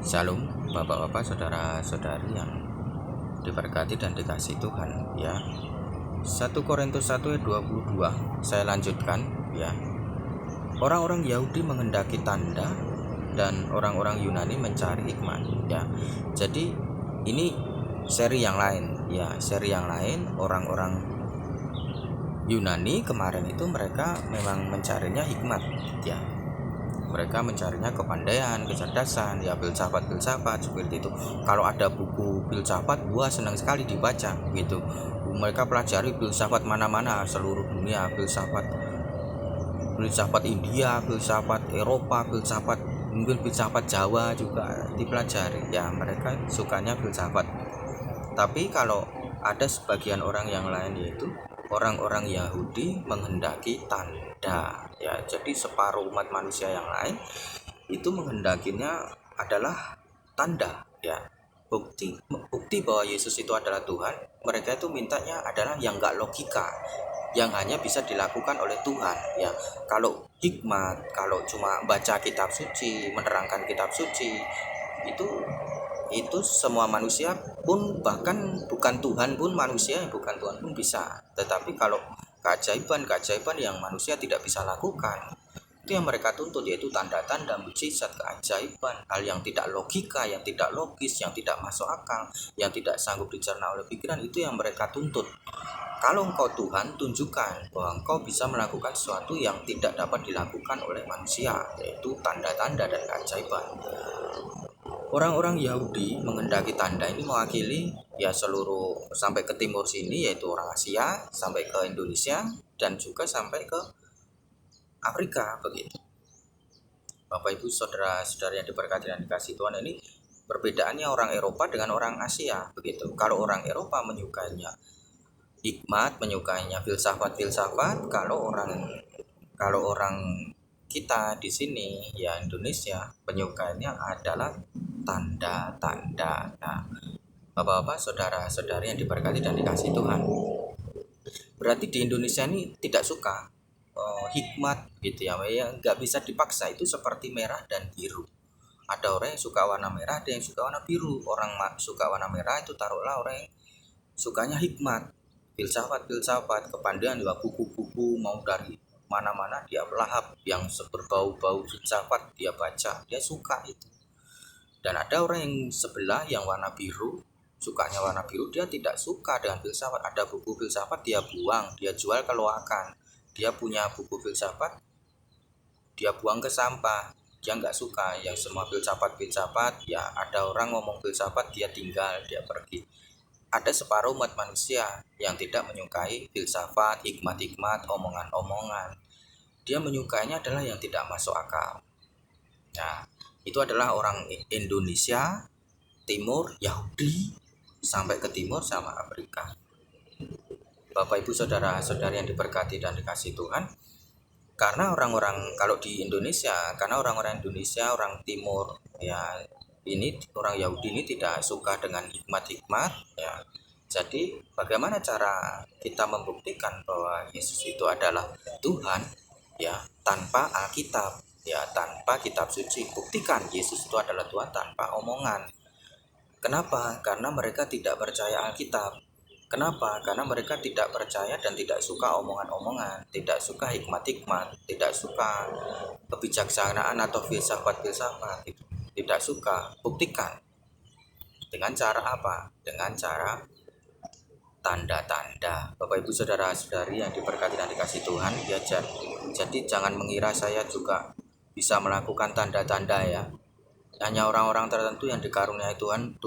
Shalom, bapak-bapak, saudara-saudari yang diberkati dan dikasihi Tuhan ya. 1 Korintus 1 ayat 22. Saya lanjutkan ya. Orang-orang Yahudi menghendaki tanda dan orang-orang Yunani mencari hikmat ya. Jadi ini seri yang lain ya, seri yang lain. Orang-orang Yunani kemarin itu mereka memang mencarinya hikmat ya. Mereka mencarinya kepandaian, kecerdasan, ya filsafat seperti itu. Kalau ada buku filsafat, gua senang sekali dibaca gitu. Mereka pelajari filsafat mana-mana seluruh dunia, filsafat India, filsafat Eropa, mungkin filsafat Jawa juga dipelajari. Ya, mereka sukanya filsafat. Tapi kalau ada sebagian orang yang lain, yaitu orang-orang Yahudi menghendaki tanda ya. Jadi separuh umat manusia yang lain itu menghendakinya adalah tanda ya, bukti bahwa Yesus itu adalah Tuhan. Mereka itu mintanya adalah yang enggak logika, yang hanya bisa dilakukan oleh Tuhan ya. Kalau hikmat, kalau cuma baca kitab suci, menerangkan kitab suci, itu semua manusia pun, bahkan bukan Tuhan pun, manusia yang bukan Tuhan pun bisa. Tetapi kalau keajaiban yang manusia tidak bisa lakukan, itu yang mereka tuntut, yaitu tanda-tanda, mukjizat, keajaiban, hal yang tidak logika, yang tidak logis, yang tidak masuk akal, yang tidak sanggup dicerna oleh pikiran. Itu yang mereka tuntut. Kalau engkau Tuhan, tunjukkan bahwa engkau bisa melakukan sesuatu yang tidak dapat dilakukan oleh manusia, yaitu tanda-tanda dan keajaiban. Orang-orang Yahudi menghendaki tanda ini mewakili ya seluruh sampai ke timur sini, yaitu orang Asia, sampai ke Indonesia, dan juga sampai ke Afrika begitu. Bapak Ibu saudara-saudari yang diberkati dan dikasihi Tuhan, ini perbedaannya orang Eropa dengan orang Asia begitu. Kalau orang Eropa menyukainya hikmat, menyukainya filsafat. Kalau orang kita di sini ya Indonesia penyukainya adalah tanda-tanda. Nah, Bapak-bapak, saudara-saudari yang diberkati dan dikasihi Tuhan, berarti di Indonesia ini tidak suka hikmat gitu ya, nggak bisa dipaksa. Itu seperti merah dan biru. Ada orang yang suka warna merah, ada yang suka warna biru. Orang suka warna merah itu taruhlah orang yang sukanya hikmat, filsafat, kepandaian, juga buku-buku mau dari mana-mana dia lahap, yang berbau-bau filsafat dia baca, dia suka itu. Dan ada orang yang sebelah yang warna biru, sukanya warna biru, dia tidak suka dengan filsafat. Ada buku filsafat dia buang, dia jual ke loakan. Dia punya buku filsafat, dia buang ke sampah. Dia nggak suka yang semua filsafat ya. Ada orang ngomong filsafat, dia tinggal, dia pergi. Ada separuh umat manusia yang tidak menyukai filsafat, hikmat, omongan-omongan. Dia menyukainya adalah yang tidak masuk akal. Nah, itu adalah orang Indonesia, Timur, Yahudi, sampai ke Timur sama Afrika. Bapak Ibu saudara-saudari yang diberkati dan dikasihi Tuhan, karena orang-orang kalau di Indonesia, karena orang-orang Indonesia, orang Timur ya, ini orang Yahudi ini tidak suka dengan hikmat ya. Jadi bagaimana cara kita membuktikan bahwa Yesus itu adalah Tuhan ya, tanpa Alkitab ya, tanpa kitab suci? Buktikan Yesus itu adalah Tuhan tanpa omongan. Kenapa? Karena mereka tidak percaya Alkitab. Kenapa? Karena mereka tidak percaya dan tidak suka omongan-omongan, tidak suka hikmat, tidak suka kebijaksanaan atau filsafat, tidak suka. Buktikan. Dengan cara apa? Dengan cara tanda-tanda. Bapak Ibu saudara-saudari yang diberkati dan dikasihi Tuhan ya, jadi jangan mengira saya juga bisa melakukan tanda-tanda ya. Hanya orang-orang tertentu yang dikaruniai Tuhan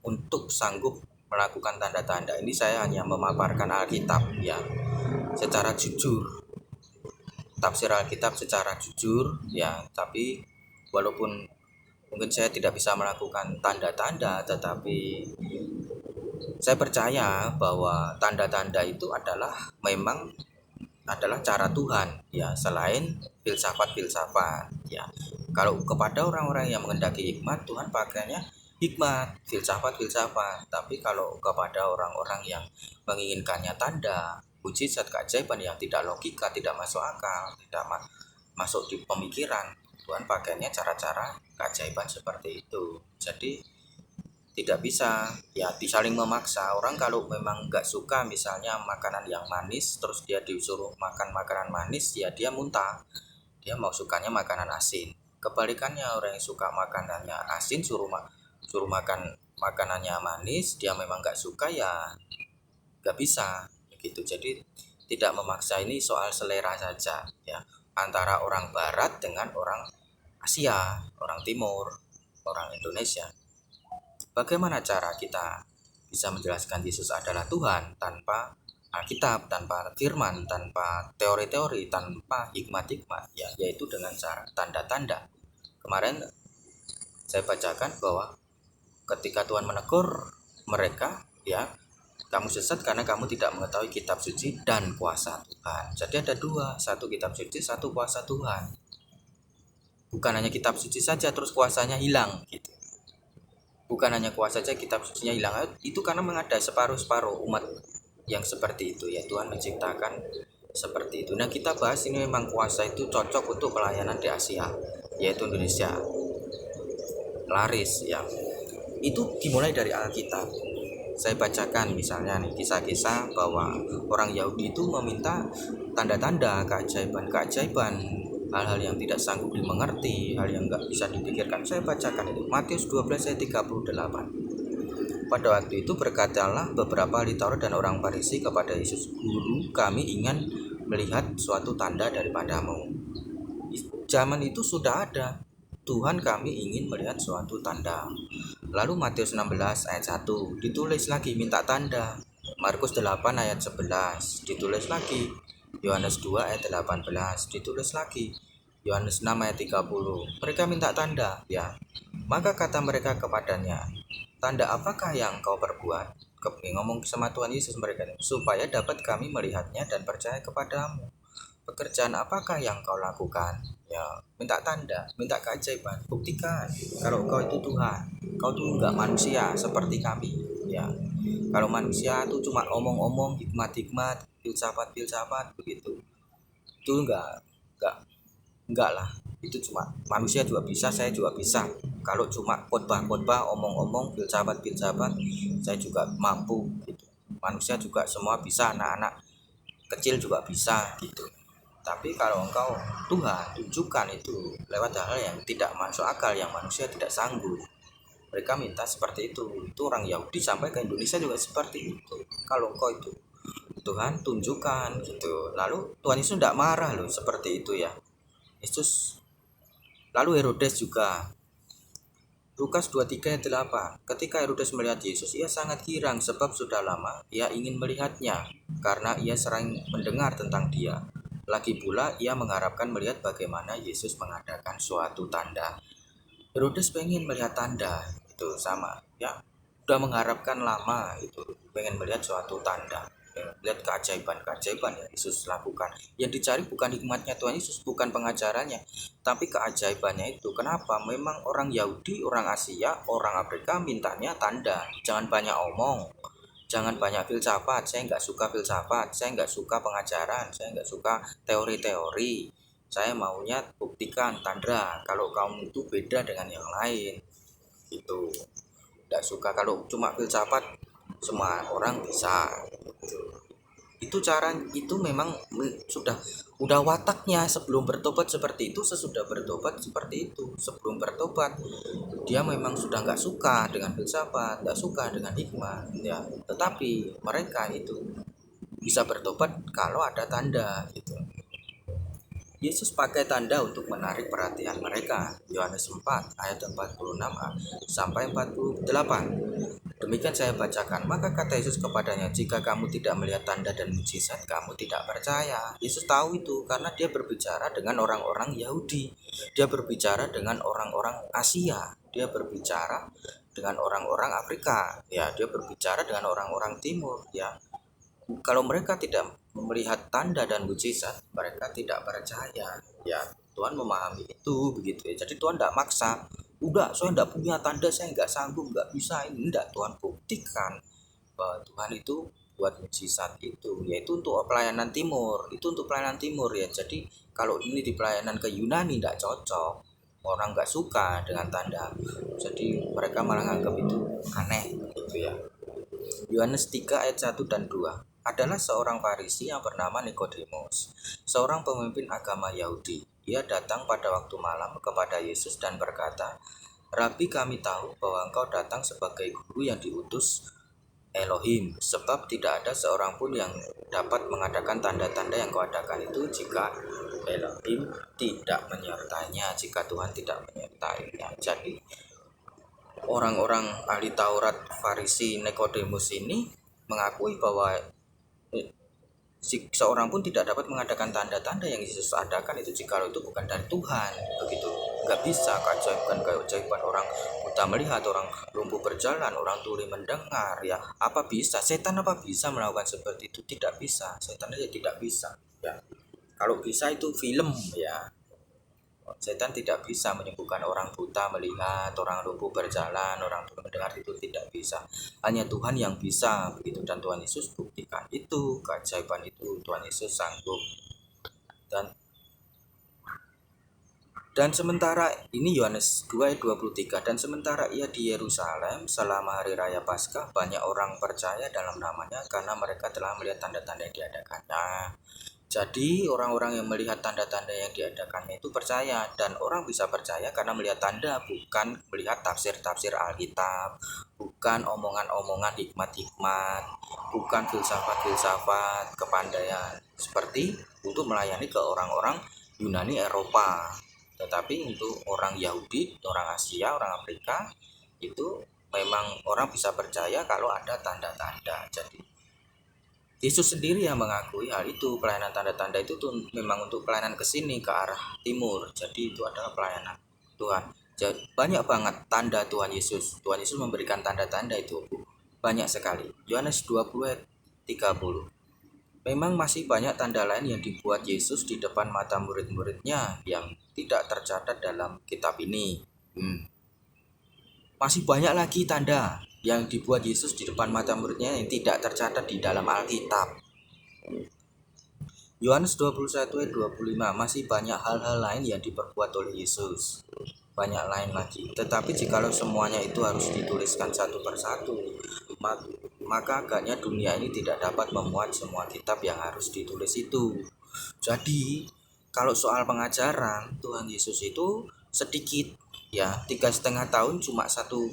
untuk sanggup melakukan tanda-tanda. Ini saya hanya memaparkan Alkitab ya, secara jujur, tafsir Alkitab secara jujur ya. Tapi walaupun mungkin saya tidak bisa melakukan tanda-tanda, tetapi saya percaya bahwa tanda-tanda itu memang adalah cara Tuhan ya, selain filsafat ya. Kalau kepada orang-orang yang menghendaki hikmat, Tuhan pakainya hikmat, filsafat. Tapi kalau kepada orang-orang yang menginginkannya tanda, mukjizat, keajaiban yang tidak logika, tidak masuk akal, tidak masuk di pemikiran, Tuhan pakainya cara-cara keajaiban seperti itu. Jadi tidak bisa ya disaling memaksa. Orang kalau memang nggak suka misalnya makanan yang manis, terus dia disuruh makan makanan manis, ya dia muntah. Dia mau sukanya makanan asin. Kebalikannya, orang yang suka makanannya asin suruh makan makanannya manis, dia memang nggak suka, ya nggak bisa gitu. Jadi tidak memaksa, ini soal selera saja ya, antara orang barat dengan orang Asia, orang timur, orang Indonesia. Bagaimana cara kita bisa menjelaskan Yesus adalah Tuhan tanpa Alkitab, tanpa firman, tanpa teori-teori, tanpa hikmat-hikmat, ya, yaitu dengan cara tanda-tanda. Kemarin saya bacakan bahwa ketika Tuhan menegur mereka, ya, kamu sesat karena kamu tidak mengetahui kitab suci dan kuasa Tuhan. Jadi ada dua, satu kitab suci, satu kuasa Tuhan. Bukan hanya kitab suci saja terus kuasanya hilang gitu. Bukan hanya kuasa saja kitab sucinya hilang, itu karena mengada separuh-separuh umat yang seperti itu ya. Tuhan menciptakan seperti itu. Nah, kita bahas ini memang kuasa itu cocok untuk pelayanan di Asia, yaitu Indonesia. Laris ya. Itu dimulai dari Alkitab. Saya bacakan misalnya nih kisah-kisah bahwa orang Yahudi itu meminta tanda-tanda, keajaiban-keajaiban, hal-hal yang tidak sanggup dimengerti, hal yang nggak bisa dipikirkan. Saya bacakan itu Matius 12 ayat 38. Pada waktu itu berkatalah beberapa ahli Taurat dan orang Farisi kepada Yesus, "Guru, kami ingin melihat suatu tanda daripadamu." Zaman itu sudah ada, Tuhan, kami ingin melihat suatu tanda. Lalu Matius 16 ayat 1 ditulis lagi minta tanda. Markus 8 ayat 11 ditulis lagi. Yohanes 2 ayat 18 ditulis lagi. Yohanes 6 ayat 30 mereka minta tanda ya. Maka kata mereka kepadanya, "Tanda apakah yang kau perbuat?" Ngomong sama Tuhan Yesus mereka, "Supaya dapat kami melihatnya dan percaya kepadamu." Pekerjaan apakah yang kau lakukan? Ya, minta tanda, minta keajaiban, buktikan kalau kau itu Tuhan. Kau tuh enggak manusia seperti kami. Ya, kalau manusia tuh cuma omong-omong, hikmat-hikmat, filsafat-filsafat begitu. Itu enggak, enggak lah. Itu cuma manusia juga bisa, saya juga bisa. Kalau cuma khotbah-khotbah, omong-omong, filsafat-filsafat, saya juga mampu gitu. Manusia juga semua bisa, anak-anak kecil juga bisa gitu. Tapi kalau engkau Tuhan, tunjukkan itu lewat hal yang tidak masuk akal, yang manusia tidak sanggup. Mereka minta seperti itu. Itu orang Yahudi sampai ke Indonesia juga seperti itu. Kalau engkau itu Tuhan, tunjukkan gitu. Lalu Tuhan Yesus tidak marah loh seperti itu ya. Yesus. Lalu Herodes juga. Lukas 23 ayat 8. Ketika Herodes melihat Yesus, ia sangat girang sebab sudah lama ia ingin melihatnya karena ia sering mendengar tentang dia. Lagi pula ia mengharapkan melihat bagaimana Yesus mengadakan suatu tanda. Herodes pengen melihat tanda, itu sama ya. Udah mengharapkan lama itu, pengen melihat suatu tanda, lihat keajaiban-keajaiban yang Yesus lakukan. Yang dicari bukan hikmatnya Tuhan Yesus, bukan pengajarannya, tapi keajaibannya itu. Kenapa? Memang orang Yahudi, orang Asia, orang Afrika mintanya tanda. Jangan banyak omong, jangan banyak filsafat. Saya nggak suka filsafat, saya nggak suka pengajaran, saya nggak suka teori-teori. Saya maunya buktikan tanda kalau kamu itu beda dengan yang lain. Itu nggak suka kalau cuma filsafat, semua orang bisa. Itu cara itu memang sudah udah wataknya sebelum bertobat seperti itu, sesudah bertobat seperti itu. Sebelum bertobat dia memang sudah nggak suka dengan filsafat, nggak suka dengan hikmah ya, tetapi mereka itu bisa bertobat kalau ada tanda gitu. Yesus pakai tanda untuk menarik perhatian mereka. Yohanes 4 ayat 46a sampai 48. Demikian saya bacakan. Maka kata Yesus kepadanya, "Jika kamu tidak melihat tanda dan mujizat, kamu tidak percaya." Yesus tahu itu karena dia berbicara dengan orang-orang Yahudi. Dia berbicara dengan orang-orang Asia. Dia berbicara dengan orang-orang Afrika. Ya, dia berbicara dengan orang-orang Timur, ya. Kalau mereka tidak melihat tanda dan mujizat, mereka tidak percaya. Ya, Tuhan memahami itu begitu ya. Jadi Tuhan tidak maksa. Udah, saya tidak punya tanda, saya nggak sanggup, nggak bisa ini. Tidak, Tuhan buktikan bahwa Tuhan itu buat mujizat itu, yaitu untuk pelayanan timur. Itu untuk pelayanan timur ya. Jadi kalau ini di pelayanan ke Yunani tidak cocok. orang nggak suka dengan tanda, jadi mereka malah nganggap itu aneh gitu ya. Yohanes 3 ayat 1 dan 2. Adalah seorang Farisi yang bernama Nikodemus, seorang pemimpin agama Yahudi. Ia datang pada waktu malam kepada Yesus dan berkata, Rabi, kami tahu bahwa engkau datang sebagai guru yang diutus Elohim, sebab tidak ada seorang pun yang dapat mengadakan tanda-tanda yang kau adakan itu jika Elohim tidak menyertainya, jika Tuhan tidak menyertainya. Jadi orang-orang ahli Taurat Farisi Nikodemus ini mengakui bahwa seorang pun tidak dapat mengadakan tanda-tanda yang Yesus adakan itu jika itu bukan dari Tuhan, begitu. Nggak bisa keajaiban orang buta melihat, orang lumpuh berjalan, orang tuli mendengar, ya apa bisa? Setan apa bisa melakukan seperti itu? Tidak bisa, setan aja tidak bisa ya. Kalau bisa itu film ya. Setan tidak bisa menyembuhkan orang buta melihat, orang lumpuh berjalan, orang tuli mendengar, itu tidak bisa. Hanya Tuhan yang bisa begitu, dan Tuhan Yesus buktikan itu, keajaiban itu Tuhan Yesus sanggup. Dan sementara ini Yohanes 2 ayat 23, dan sementara ia di Yerusalem selama hari raya Paskah, banyak orang percaya dalam namanya karena mereka telah melihat tanda-tanda yang diadakannya. Jadi orang-orang yang melihat tanda-tanda yang diadakannya itu percaya, dan orang bisa percaya karena melihat tanda, bukan melihat tafsir-tafsir Alkitab, bukan omongan-omongan hikmat-hikmat, bukan filsafat-filsafat kepandaian seperti untuk melayani ke orang-orang Yunani Eropa. Tetapi untuk orang Yahudi, orang Asia, orang Afrika itu memang orang bisa percaya kalau ada tanda-tanda. Jadi Yesus sendiri yang mengakui hal itu, pelayanan tanda-tanda itu tuh memang untuk pelayanan ke sini, ke arah timur. Jadi itu adalah pelayanan Tuhan. Jadi, banyak banget tanda Tuhan Yesus. Tuhan Yesus memberikan tanda-tanda itu banyak sekali. Yohanes 20 ayat 30. Memang masih banyak tanda lain yang dibuat Yesus di depan mata murid-muridnya yang tidak tercatat dalam kitab ini. Masih banyak lagi tanda yang dibuat Yesus di depan mata muridnya yang tidak tercatat di dalam Alkitab. Yohanes 21 ayat 25, masih banyak hal-hal lain yang diperbuat oleh Yesus. Banyak lain lagi. Tetapi jikalau semuanya itu harus dituliskan satu persatu, maka agaknya dunia ini tidak dapat memuat semua kitab yang harus ditulis itu. Jadi kalau soal pengajaran Tuhan Yesus itu sedikit ya, 3,5 tahun cuma satu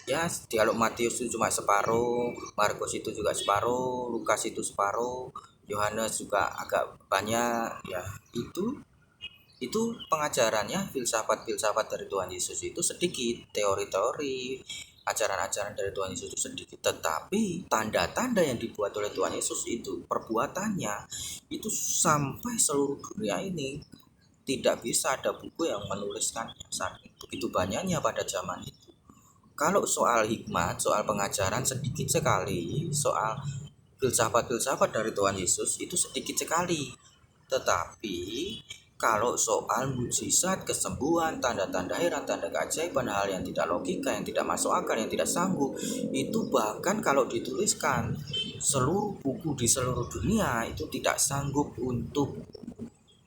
ya. Kalau Matius itu cuma separuh, Markus itu juga separuh, Lukas itu separuh, Yohanes juga agak banyak ya. Itu pengajarannya, filsafat-filsafat dari Tuhan Yesus itu sedikit, teori-teori, ajaran-ajaran dari Tuhan Yesus itu sedikit. Tetapi tanda-tanda yang dibuat oleh Tuhan Yesus itu, perbuatannya itu sampai seluruh dunia ini tidak bisa ada buku yang menuliskannya. Begitu banyaknya pada zaman itu. Kalau soal hikmat, soal pengajaran sedikit sekali, soal filsafat-filsafat dari Tuhan Yesus itu sedikit sekali. Tetapi kalau soal mujizat, kesembuhan, tanda-tanda heran, tanda keajaiban, hal yang tidak logika, yang tidak masuk akal, yang tidak sanggup, itu bahkan kalau dituliskan seluruh buku di seluruh dunia itu tidak sanggup untuk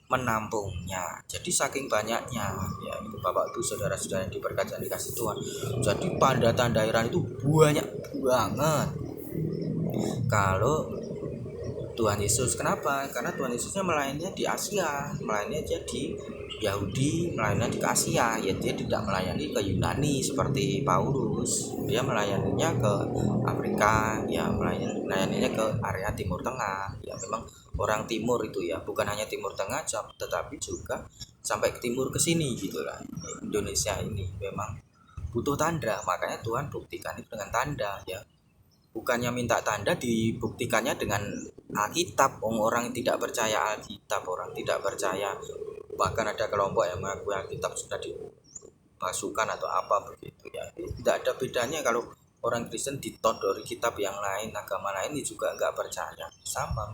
menampungnya. Jadi saking banyaknya ya, itu Bapak Ibu saudara-saudara yang diberkati dan dikasih Tuhan. Jadi tanda-tanda heran itu banyak banget. Kalau Tuhan Yesus, kenapa? Karena Tuhan Yesusnya melayaninya di Asia, melayaninya dia di Yahudi, melayaninya di Asia, ya dia tidak melayani ke Yunani seperti Paulus. Dia melayaninya ke Afrika, ya melayaninya ke area Timur Tengah. Ya memang orang Timur itu ya, bukan hanya Timur Tengah, tetapi juga sampai ke timur ke sini gitulah. Indonesia ini memang butuh tanda, makanya Tuhan buktikan itu dengan tanda ya. Bukannya minta tanda, dibuktikannya dengan Alkitab. Orang tidak percaya Alkitab, orang tidak percaya, bahkan ada kelompok yang mengakui Alkitab sudah dimasukkan atau apa begitu ya. Tidak ada bedanya kalau orang Kristen ditodori kitab yang lain, agama lain juga nggak percaya. Sama,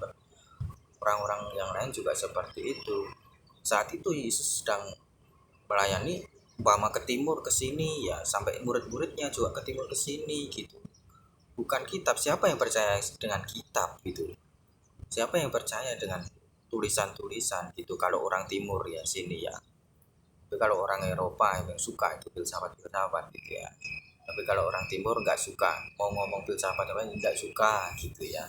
orang-orang yang lain juga seperti itu. Saat itu Yesus sedang melayani umpama ke timur ke sini ya, sampai murid-muridnya juga ke timur ke sini gitu. Bukan kitab, siapa yang percaya dengan kitab gitu, siapa yang percaya dengan tulisan-tulisan gitu kalau orang timur ya sini ya. Tapi kalau orang Eropa yang suka itu filsafat gitu ya. Tapi kalau orang Timur nggak suka, mau ngomong filsafat apa nggak suka gitu ya.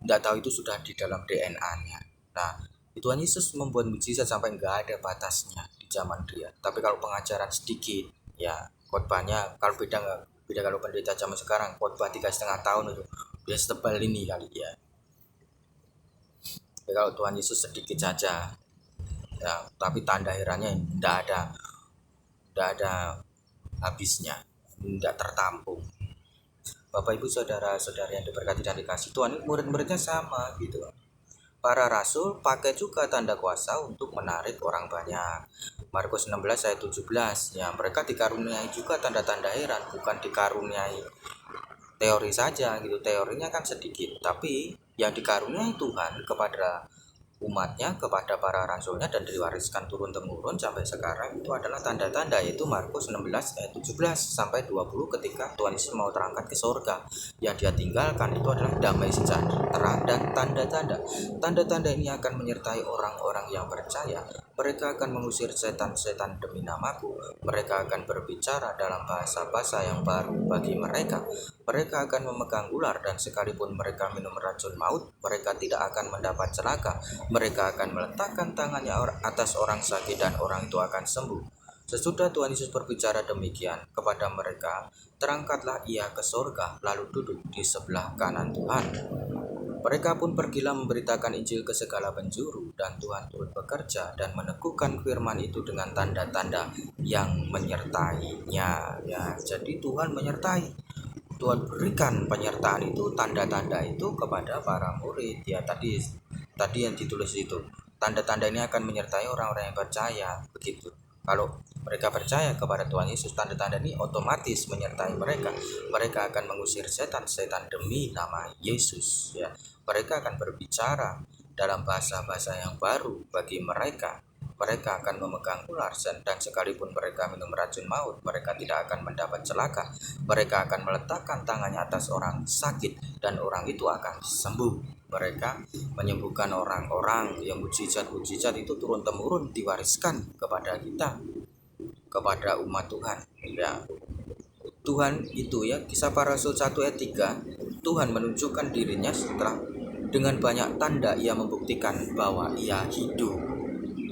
Nggak tahu itu sudah di dalam DNA-nya. Nah, Tuhan Yesus membuat mujizat sampai nggak ada batasnya di zaman dia. Tapi kalau pengajaran sedikit, ya khotbahnya kalau beda kalau pendeta zaman sekarang khotbah 3,5 tahun itu dia setebal ini kali ya. Tapi kalau Tuhan Yesus sedikit saja, ya, tapi tanda herannya tidak ada habisnya, tidak tertampung. Bapak Ibu saudara-saudara yang diberkati dan dikasih Tuhan, murid-muridnya sama gitu. Para rasul pakai juga tanda kuasa untuk menarik orang banyak. Markus 16 ayat 17, ya mereka dikaruniai juga tanda-tanda heran, bukan dikaruniai teori saja gitu. Teorinya kan sedikit, tapi yang dikaruniai Tuhan kepada umatnya, kepada para rasulnya, dan diwariskan turun temurun sampai sekarang itu adalah tanda-tanda, yaitu Markus 16 ayat 17 sampai 20 ketika Tuhan Yesus mau terangkat ke surga. Yang dia tinggalkan itu adalah damai sejahtera dan tanda-tanda. Tanda-tanda ini akan menyertai orang-orang yang percaya. Mereka akan mengusir setan-setan demi namaku. Mereka akan berbicara dalam bahasa-bahasa yang baru bagi mereka. Mereka akan memegang ular, dan sekalipun mereka minum racun maut, mereka tidak akan mendapat celaka. Mereka akan meletakkan tangannya atas orang sakit dan orang itu akan sembuh. Sesudah Tuhan Yesus berbicara demikian kepada mereka, terangkatlah ia ke surga, lalu duduk di sebelah kanan Tuhan. Mereka pun pergilah memberitakan Injil ke segala penjuru, dan Tuhan turut bekerja dan meneguhkan firman itu dengan tanda-tanda yang menyertainya. Ya, jadi Tuhan menyertai. Tuhan berikan penyertaan itu, tanda-tanda itu kepada para murid. Ya, tadi yang ditulis itu. Tanda-tanda ini akan menyertai orang-orang yang percaya, begitu. Kalau mereka percaya kepada Tuhan Yesus, tanda-tanda ini otomatis menyertai mereka. Mereka akan mengusir setan-setan demi nama Yesus. Ya, mereka akan berbicara dalam bahasa-bahasa yang baru bagi mereka. Mereka akan memegang ular, dan sekalipun mereka minum racun maut, mereka tidak akan mendapat celaka. Mereka akan meletakkan tangannya atas orang sakit, dan orang itu akan sembuh. Mereka menyembuhkan orang-orang. Yang mujizat-mujizat itu turun-temurun diwariskan kepada kita, kepada umat Tuhan. Ya, Tuhan itu ya, Kisah Para Rasul 1 ayat 3, Tuhan menunjukkan dirinya setelah dengan banyak tanda ia membuktikan bahwa ia hidup.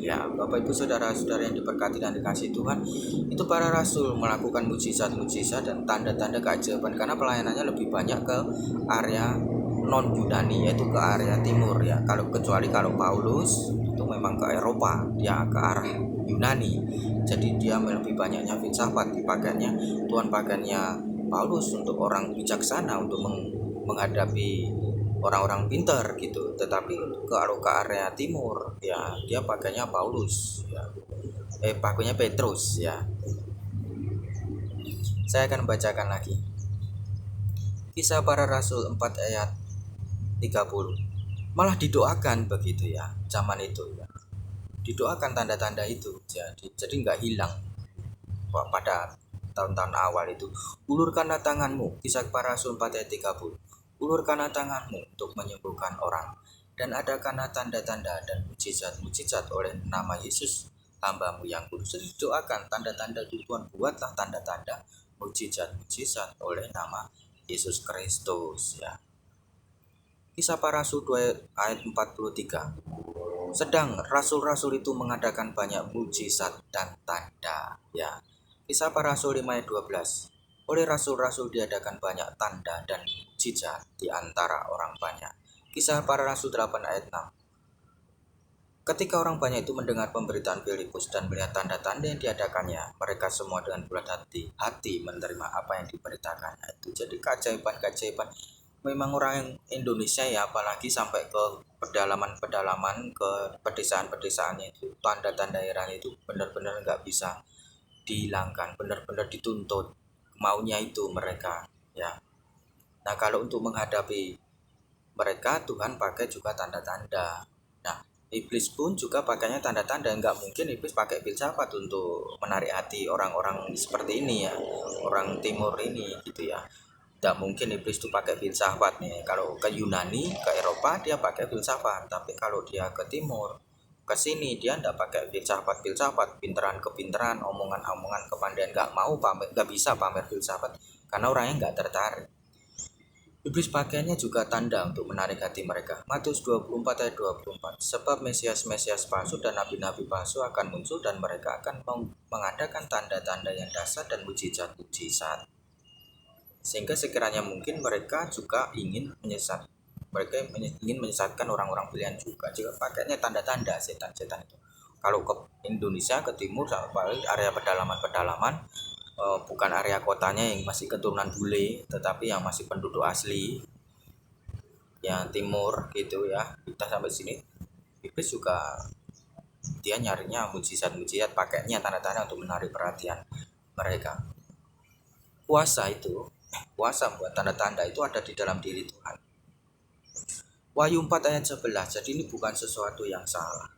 Ya, Bapak Ibu saudara-saudara yang diberkati dan dikasihi Tuhan, itu para rasul melakukan mujizat-mujizat dan tanda-tanda keajaiban karena pelayanannya lebih banyak ke area non Yunani, yaitu ke area timur ya. Kecuali kalau Paulus itu memang ke Eropa, dia ke arah Yunani. Jadi dia lebih banyaknya filsafat dipakainya. Tuhan pakainya Paulus untuk orang bijaksana, untuk menghadapi orang-orang pintar gitu. Tetapi kalau ke area timur ya dia pakainya Paulus ya. Pakainya Petrus ya. Saya akan bacakan lagi. Kisah Para Rasul 4 ayat 30. Malah didoakan begitu ya zaman itu ya. Didoakan tanda-tanda itu jadi nggak hilang pada tahun-tahun awal itu. Ulurkanlah tanganmu, Kisah Para Rasul 4 ayat 30. Ulurkanlah tanganmu untuk menyembuhkan orang, dan adakanlah tanda-tanda dan mujizat-mujizat oleh nama Yesus hamba-Mu yang kudus. Doakan tanda-tanda Tuhan, buatlah tanda-tanda mujizat-mujizat oleh nama Yesus Kristus ya. Kisah Para Rasul 2 ayat 43. Sedang rasul-rasul itu mengadakan banyak mujizat dan tanda ya. Kisah Para Rasul 5 ayat 12. Oleh rasul-rasul diadakan banyak tanda dan mujizat di antara orang banyak. Kisah Para Rasul 8 ayat 6. Ketika orang banyak itu mendengar pemberitaan Filipus dan melihat tanda-tanda yang diadakannya, mereka semua dengan bulat hati menerima apa yang diberitakannya itu. Jadi keajaiban-keajaiban. Memang orang Indonesia ya, apalagi sampai ke pedalaman-pedalaman, ke pedesaan-pedesaannya itu, tanda-tanda heran itu benar-benar nggak bisa dihilangkan, benar-benar dituntut maunya itu mereka ya. Nah, kalau untuk menghadapi mereka, Tuhan pakai juga tanda-tanda. Nah, iblis pun juga pakainya tanda-tanda. Nggak mungkin iblis pakai filsafat untuk menarik hati orang-orang seperti ini ya, orang timur ini gitu ya. Tidak mungkin iblis itu pakai filsafat nih. Kalau ke Yunani, ke Eropa dia pakai filsafat, tapi kalau dia ke timur ke sini, dia nggak pakai filsafat, pinteran, omongan kepandaian, nggak mau pamer, nggak bisa pamer filsafat karena orangnya nggak tertarik. Iblis pakainya juga tanda untuk menarik hati mereka. Matius 24 ayat 24. Sebab Mesias palsu dan nabi-nabi palsu akan muncul dan mereka akan mengadakan tanda-tanda yang dahsyat dan mujizat-mujizat. Sehingga sekiranya mungkin mereka juga ingin menyesatkan orang-orang pilihan juga. Jika pakainya tanda-tanda setan-setan itu. Kalau ke Indonesia, ke timur, apalagi area pedalaman, bukan area kotanya yang masih keturunan bule, tetapi yang masih penduduk asli yang timur gitu ya, kita sampai sini iblis juga dia nyarinya mujizat pakainya tanda-tanda untuk menarik perhatian mereka. Kuasa buat tanda-tanda itu ada di dalam diri Tuhan. Wahyu 4 ayat 11. Jadi ini bukan sesuatu yang salah,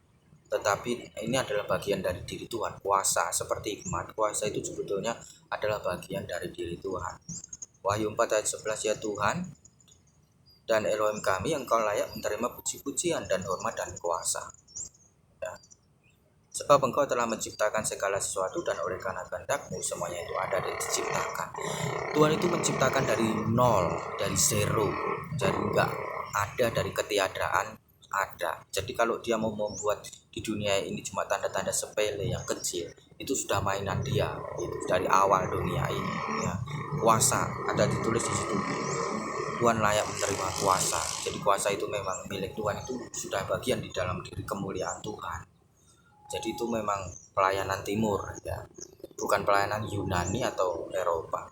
tetapi ini adalah bagian dari diri Tuhan. Kuasa seperti hikmat, kuasa itu sebetulnya adalah bagian dari diri Tuhan. Wahyu 4 ayat 11. Ya Tuhan dan Elohim kami, Engkau layak menerima puji-pujian dan hormat dan kuasa ya. Sebab Engkau telah menciptakan segala sesuatu dan oleh karena kehendak-Mu semuanya itu ada dan diciptakan. Tuhan itu menciptakan dari nol, dari zero, jadi enggak ada, dari ketiadaan ada. Jadi kalau dia mau membuat di dunia ini cuma tanda-tanda sepele yang kecil, itu sudah mainan dia itu dari awal dunia ini ya. Kuasa ada ditulis di situ, Tuhan layak menerima kuasa. Jadi kuasa itu memang milik Tuhan, itu sudah bagian di dalam diri kemuliaan Tuhan. Jadi itu memang pelayanan timur ya, bukan pelayanan Yunani atau Eropa.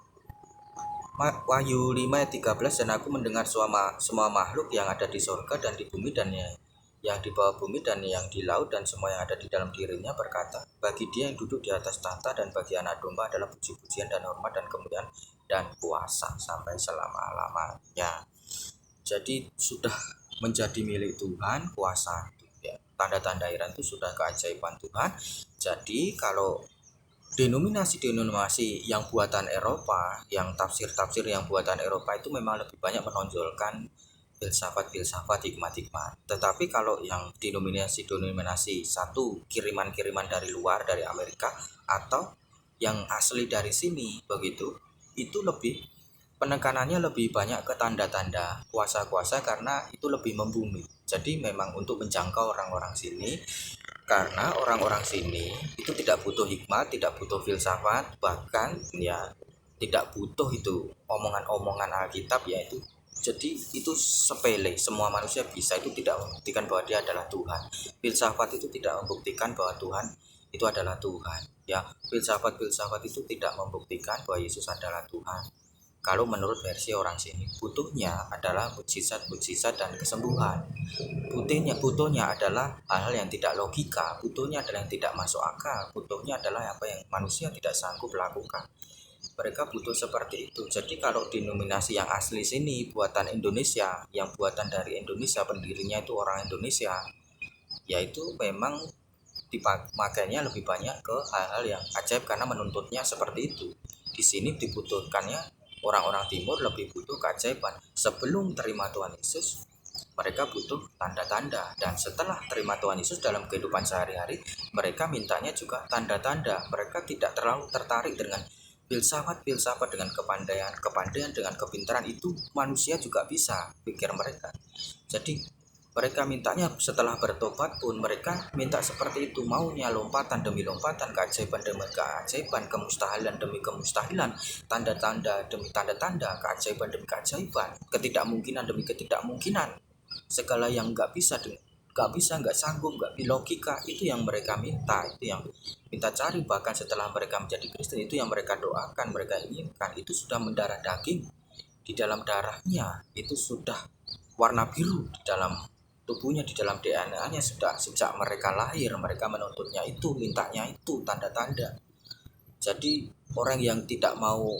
Wahyu 5 ayat 13. Dan aku mendengar semua makhluk yang ada di surga dan di bumi dan yang di bawah bumi dan yang di laut dan semua yang ada di dalam dirinya berkata, bagi dia yang duduk di atas tahta dan bagi anak domba adalah puji-pujian dan hormat dan kemuliaan dan kuasa sampai selama-lamanya. Jadi sudah menjadi milik Tuhan kuasa ya. Tanda-tanda heran itu sudah keajaiban Tuhan. Jadi kalau denominasi yang buatan Eropa, yang tafsir yang buatan Eropa itu memang lebih banyak menonjolkan filsafat, hikmat. Tetapi kalau yang denominasi satu kiriman dari luar, dari Amerika atau yang asli dari sini begitu, itu lebih penekanannya lebih banyak ke tanda-tanda kuasa-kuasa karena itu lebih membumi. Jadi memang untuk menjangkau orang-orang sini, karena orang-orang sini itu tidak butuh hikmat, tidak butuh filsafat, bahkan ya tidak butuh itu omongan-omongan Alkitab ya itu. Jadi itu sepele, semua manusia bisa, itu tidak membuktikan bahwa dia adalah Tuhan. Filsafat itu tidak membuktikan bahwa Tuhan itu adalah Tuhan. Ya, filsafat itu tidak membuktikan bahwa Yesus adalah Tuhan. Kalau menurut versi orang sini, butuhnya adalah mujizat dan kesembuhan. Butuhnya adalah hal-hal yang tidak logika, butuhnya adalah yang tidak masuk akal, butuhnya adalah apa yang manusia tidak sanggup lakukan. Mereka butuh seperti itu. Jadi kalau denominasi yang asli sini buatan Indonesia, yang buatan dari Indonesia, pendirinya itu orang Indonesia, yaitu memang dimakainya lebih banyak ke hal-hal yang ajaib karena menuntutnya seperti itu. Di sini dibutuhkannya orang-orang timur lebih butuh keajaiban. Sebelum terima Tuhan Yesus, mereka butuh tanda-tanda, dan setelah terima Tuhan Yesus dalam kehidupan sehari-hari, mereka mintanya juga tanda-tanda. Mereka tidak terlalu tertarik dengan filsafat dengan kepandaian dengan kepintaran, itu manusia juga bisa, pikir mereka. Jadi mereka mintanya setelah bertobat pun mereka minta seperti itu, maunya lompatan demi lompatan, keajaiban demi keajaiban, kemustahilan demi kemustahilan, tanda-tanda demi tanda-tanda, keajaiban demi keajaiban, ketidakmungkinan demi ketidakmungkinan. Segala yang nggak sanggup, nggak logika, itu yang mereka minta, itu yang minta cari. Bahkan setelah mereka menjadi Kristen, itu yang mereka doakan, mereka inginkan. Itu sudah mendarah daging di dalam darahnya, itu sudah warna biru di dalam tubuhnya, di dalam DNA-nya sudah sejak mereka lahir. Mereka menuntutnya itu, mintanya itu tanda-tanda. Jadi orang yang tidak mau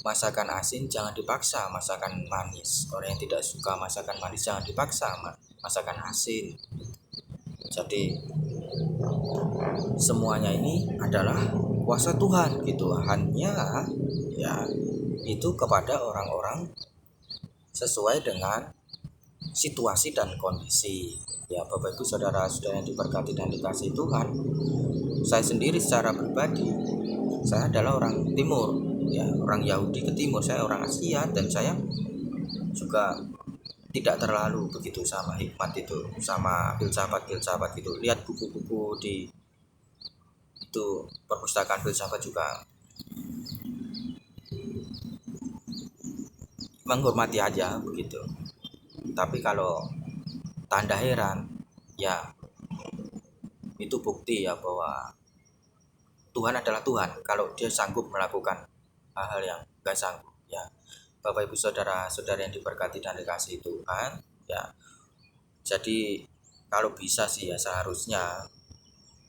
masakan asin jangan dipaksa masakan manis, orang yang tidak suka masakan manis jangan dipaksa masakan asin. Jadi semuanya ini adalah kuasa Tuhan gitu, hanya ya itu kepada orang-orang sesuai dengan situasi dan kondisi. Ya Bapak Ibu saudara-saudara yang diberkati dan dikasihi Tuhan, saya sendiri secara pribadi, saya adalah orang timur, ya orang Yahudi ke timur, saya orang Asia, dan saya juga tidak terlalu begitu sama hikmat itu, sama filsafat itu. Lihat buku-buku di itu perpustakaan filsafat juga menghormati aja begitu. Tapi kalau tanda heran, ya itu bukti ya bahwa Tuhan adalah Tuhan kalau dia sanggup melakukan hal-hal yang gak sanggup, ya Bapak Ibu saudara-saudara yang diberkati dan dikasihi Tuhan, ya jadi kalau bisa sih ya seharusnya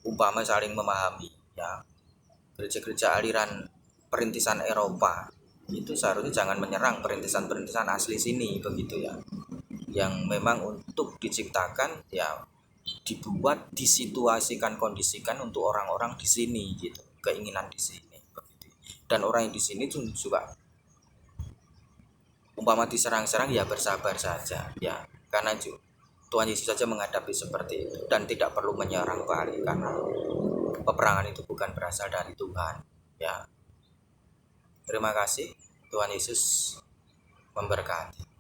umpama saling memahami, ya gereja-gereja aliran perintisan Eropa itu seharusnya jangan menyerang perintisan-perintisan asli sini begitu ya, yang memang untuk diciptakan, ya dibuat, disituasikan, kondisikan untuk orang-orang di sini gitu, keinginan di sini begitu. Dan orang yang di sini juga umpama diserang-serang ya bersabar saja ya, karena Tuhan Yesus saja menghadapi seperti itu dan tidak perlu menyerang balik karena peperangan itu bukan berasal dari Tuhan ya. Terima kasih, Tuhan Yesus memberkati.